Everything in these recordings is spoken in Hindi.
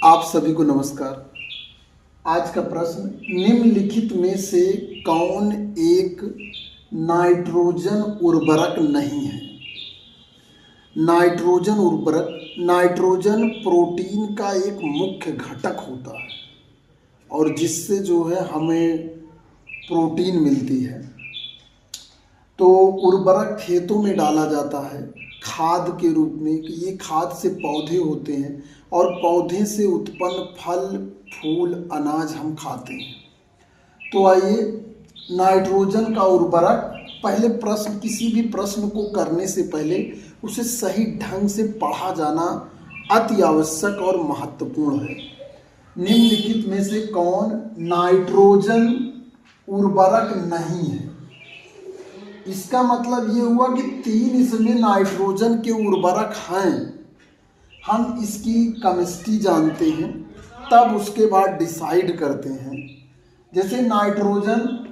आप सभी को नमस्कार। आज का प्रश्न, निम्नलिखित में से कौन एक नाइट्रोजन उर्वरक नहीं है? नाइट्रोजन उर्वरक, नाइट्रोजन प्रोटीन का एक मुख्य घटक होता है और जिससे जो है हमें प्रोटीन मिलती है। तो उर्वरक खेतों में डाला जाता है खाद के रूप में कि ये खाद से पौधे होते हैं और पौधे से उत्पन्न फल फूल अनाज हम खाते हैं। तो आइए, नाइट्रोजन का उर्वरक, पहले प्रश्न, किसी भी प्रश्न को करने से पहले उसे सही ढंग से पढ़ा जाना अति आवश्यक और महत्वपूर्ण है। निम्नलिखित में से कौन नाइट्रोजन उर्वरक नहीं है? इसका मतलब ये हुआ कि 3 इसमें नाइट्रोजन के उर्वरक हैं। हम इसकी केमिस्ट्री जानते हैं, तब उसके बाद डिसाइड करते हैं। जैसे नाइट्रोजन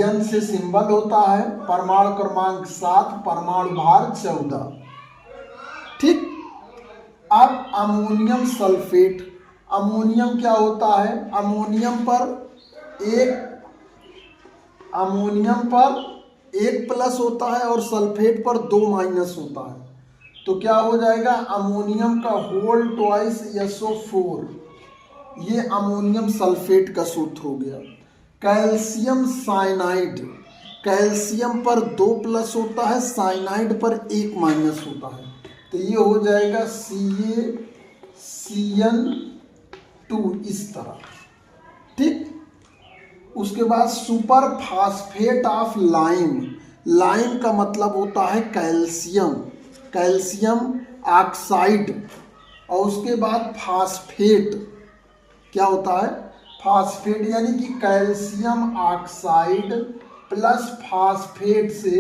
N से सिंबल होता है, परमाणु क्रमांक 7, परमाणु भार 14। ठीक। अब अमोनियम सल्फेट, अमोनियम क्या होता है? अमोनियम पर 1 प्लस होता है और सल्फेट पर 2 माइनस होता है। तो क्या हो जाएगा? अमोनियम का होल ट्वाइस SO4। ये अमोनियम सल्फेट का सूत्र हो गया। कैल्शियम साइनाइड, कैल्शियम पर 2 प्लस होता है, साइनाइड पर 1 माइनस होता है। तो ये हो जाएगा CaCN2 इस तरह। ठीक। उसके बाद super phosphate of lime, lime का मतलब होता है कैल्शियम, कैल्शियम ऑक्साइड। और उसके बाद फास्फेट क्या होता है? फास्फेट यानी कि कैल्शियम ऑक्साइड प्लस फास्फेट से,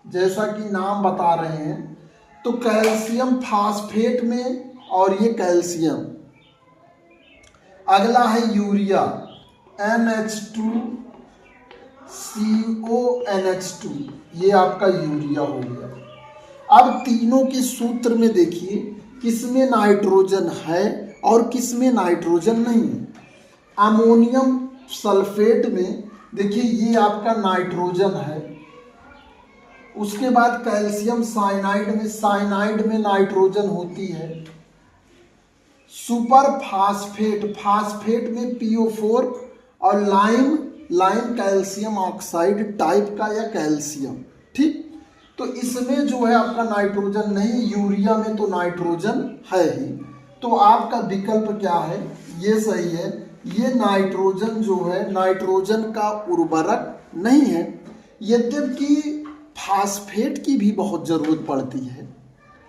जैसा कि नाम बता रहे हैं, तो कैल्शियम फास्फेट में और ये कैल्शियम। अगला है यूरिया, NH2CONH2, ये आपका यूरिया हो गया। अब तीनों के सूत्र में देखिए किसमें नाइट्रोजन है और किसमें नाइट्रोजन नहीं है। अमोनियम सल्फेट में देखिए ये आपका नाइट्रोजन है। उसके बाद कैल्शियम साइनाइड में नाइट्रोजन होती है। सुपर फास्फेट, फास्फेट में PO4 और लाइम कैल्शियम ऑक्साइड टाइप का या कैल्शियम। ठीक। तो इसमें जो है आपका नाइट्रोजन नहीं, यूरिया में तो नाइट्रोजन है ही। तो आपका विकल्प क्या है? ये सही है। ये नाइट्रोजन जो है, नाइट्रोजन का उर्वरक नहीं है। यद्यपि फास्फेट की भी बहुत ज़रूरत पड़ती है।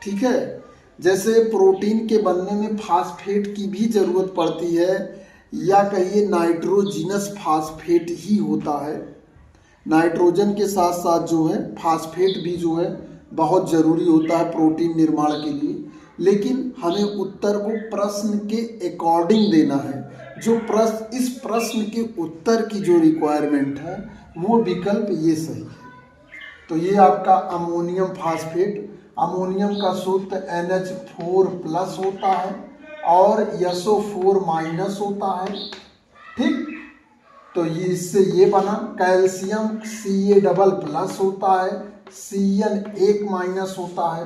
ठीक है। जैसे प्रोटीन के बनने में फास्फेट की भी ज़रूरत पड़ती है, या कहिए नाइट्रोजिनस फास्फेट ही होता है। नाइट्रोजन के साथ साथ जो है फास्फेट भी जो है बहुत ज़रूरी होता है प्रोटीन निर्माण के लिए। लेकिन हमें उत्तर को प्रश्न के अकॉर्डिंग देना है। जो प्रश्न, इस प्रश्न के उत्तर की जो रिक्वायरमेंट है वो विकल्प ये सही है। तो ये आपका अमोनियम फास्फेट, अमोनियम का सूत्र NH4 प्लस होता है और SO4 माइनस होता है। ठीक। तो ये इससे ये बना। कैल्शियम Ca डबल प्लस होता है, Cn 1 माइनस होता है।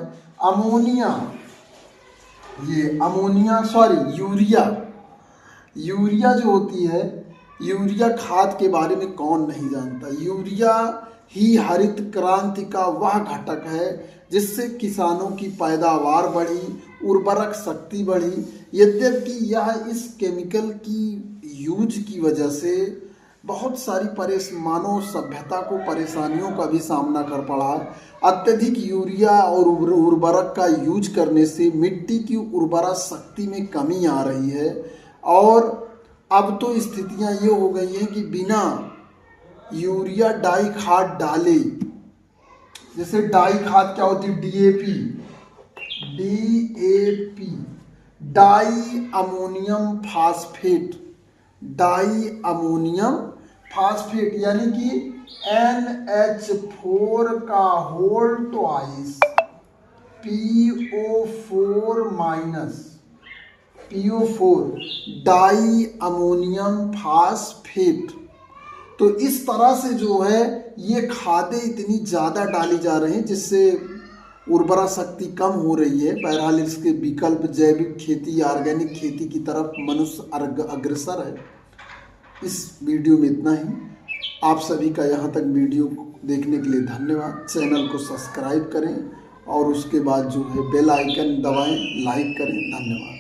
यूरिया जो होती है, यूरिया खाद के बारे में कौन नहीं जानता? यूरिया ही हरित क्रांति का वह घटक है जिससे किसानों की पैदावार बढ़ी, उर्वरक शक्ति बढ़ी। यद्यपि यह इस केमिकल की यूज की वजह से बहुत सारी मानव सभ्यता को परेशानियों का भी सामना कर पड़ा। अत्यधिक यूरिया और उर्वरक का यूज करने से मिट्टी की उर्वरा शक्ति में कमी आ रही है। और अब तो स्थितियां ये हो गई हैं कि बिना यूरिया डाई खाद डाले, जैसे डाई खाद क्या होती है? DAP, डाई अमोनियम फास्फेट, यानी कि NH4 का whole twice PO4 minus PO4 diammonium phosphate. तो इस तरह से जो है ये खादें इतनी ज़्यादा डाली जा रही हैं जिससे उर्वरा शक्ति कम हो रही है। बहरहाल इसके विकल्प जैविक खेती, ऑर्गेनिक खेती की तरफ मनुष्य अग्रसर है। इस वीडियो में इतना ही। आप सभी का यहाँ तक वीडियो देखने के लिए धन्यवाद। चैनल को सब्सक्राइब करें और उसके बाद जो है बेल आइकन दबाएं, लाइक करें। धन्यवाद।